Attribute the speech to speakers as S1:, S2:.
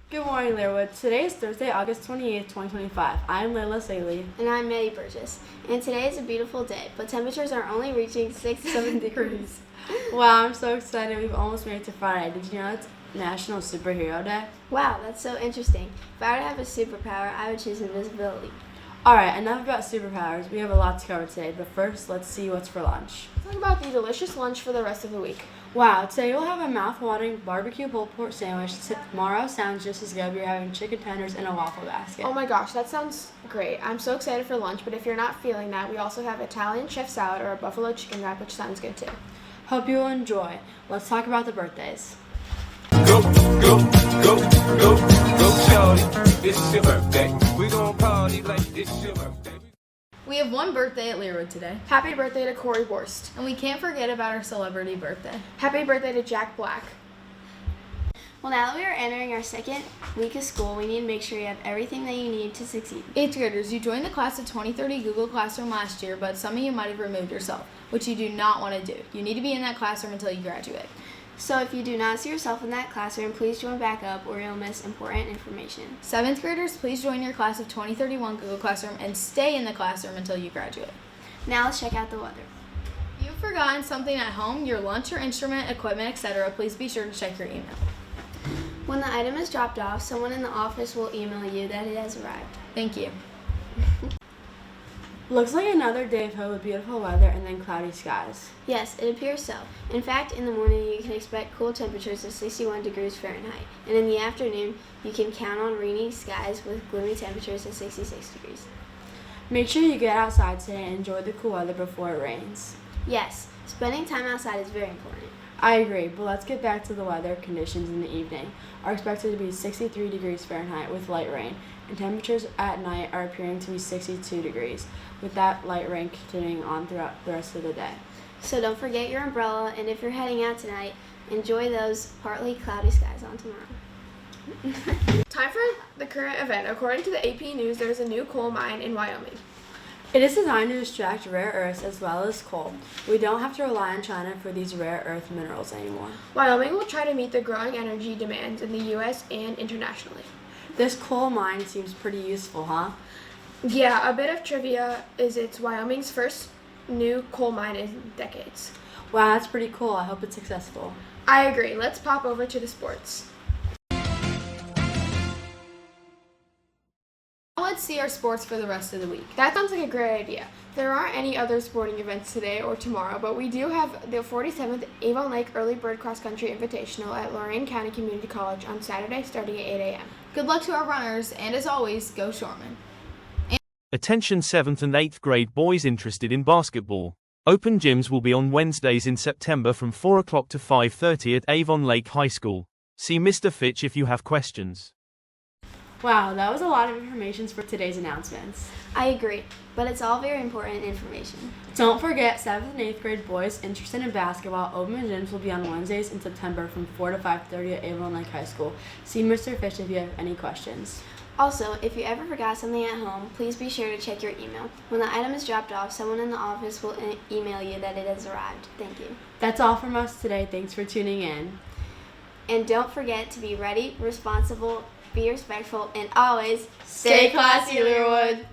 S1: Good morning, Learwood. Today is Thursday, August 28th, 2025. I'm Layla Saley.
S2: And I'm Maddie Burgess. And today is a beautiful day, but temperatures are only reaching 6 to 7 degrees.
S1: Wow, I'm so excited. We've almost made it to Friday. Did you know it's National Superhero Day?
S2: Wow, that's so interesting. If I were to have a superpower, I would choose invisibility.
S1: Alright, enough about superpowers. We have a lot to cover today, but first, let's see what's for lunch.
S3: Talk about the delicious lunch for the rest of the week.
S1: Wow, today we'll have a mouth-watering barbecue pulled pork sandwich. Tomorrow sounds just as good. We're having chicken tenders in a waffle basket.
S3: Oh my gosh, that sounds great. I'm so excited for lunch, but if you're not feeling that, we also have Italian chef salad or a buffalo chicken wrap, which sounds good too.
S1: Hope you will enjoy. Let's talk about the birthdays.
S4: Go, go, go, go, go, shorty. It's your birthday. We gon' party like it's your birthday.
S5: We have one birthday at Learwood today,
S3: Happy birthday to Corey Borst.
S5: and we can't forget about our celebrity birthday.
S3: Happy birthday to Jack Black.
S2: Well, now that we are entering our second week of school, we need to make sure you have everything that you need to succeed.
S5: 8th graders, you joined the class of 2030 Google Classroom last year, but some of you might have removed yourself, which you do not want to do. You need to be in that classroom until you graduate.
S2: So if you do not see yourself in that classroom, please join back up or you'll miss important information.
S5: 7th graders, please join your class of 2031 Google Classroom and stay in the classroom until you graduate.
S2: Now let's check out the weather.
S5: If you've forgotten something at home, your lunch or instrument, equipment, etc., please be sure to check your email.
S2: When the item is dropped off, someone in the office will email you that it has arrived.
S5: Thank you.
S1: Looks like another day filled with beautiful weather and then cloudy skies.
S2: Yes, it appears so. In fact, in the morning you can expect cool temperatures of 61 degrees Fahrenheit, and in the afternoon you can count on rainy skies with gloomy temperatures of 66 degrees.
S1: Make sure you get outside today and enjoy the cool weather before it rains.
S2: Yes, spending time outside is very important.
S1: I agree, but let's get back to the weather conditions in the evening. Are expected to be 63 degrees Fahrenheit with light rain, and temperatures at night are appearing to be 62 degrees, with that light rain continuing on throughout the rest of the day.
S2: So don't forget your umbrella, and if you're heading out tonight, enjoy those partly cloudy skies on tomorrow.
S3: Time for the current event. According to the AP News, there is a new coal mine in Wyoming.
S1: It is designed to extract rare earths as well as coal. We don't have to rely on China for these rare earth minerals anymore.
S3: Wyoming will try to meet the growing energy demands in the U.S. and internationally.
S1: This coal mine seems pretty useful, huh?
S3: Yeah, a bit of trivia is it's Wyoming's first new coal mine in decades.
S1: Wow, that's pretty cool. I hope it's successful.
S3: I agree. Let's pop over to the sports.
S5: Now let's see our sports for the rest of the week.
S3: That sounds like a great idea. There aren't any other sporting events today or tomorrow, but we do have the 47th Avon Lake Early Bird Cross Country Invitational at Lorain County Community College on Saturday starting at 8 a.m.
S5: Good luck to our runners, and as always, go Shorman.
S6: Attention 7th and 8th grade boys interested in basketball. Open gyms will be on Wednesdays in September from 4 o'clock to 5:30 at Avon Lake High School. See Mr. Fitch if you have questions.
S1: Wow, that was a lot of information for today's announcements.
S2: I agree, but it's all very important information.
S1: Don't forget, 7th and 8th grade boys interested in basketball, open gyms will be on Wednesdays in September from 4 to 5:30 at Avon Lake High School. See Mr. Fish if you have any questions.
S2: Also, if you ever forgot something at home, please be sure to check your email. When the item is dropped off, someone in the office will email you that it has arrived. Thank you.
S1: That's all from us today. Thanks for tuning in.
S2: And don't forget to be ready, responsible, be respectful, and always
S1: Stay classy, Learwood.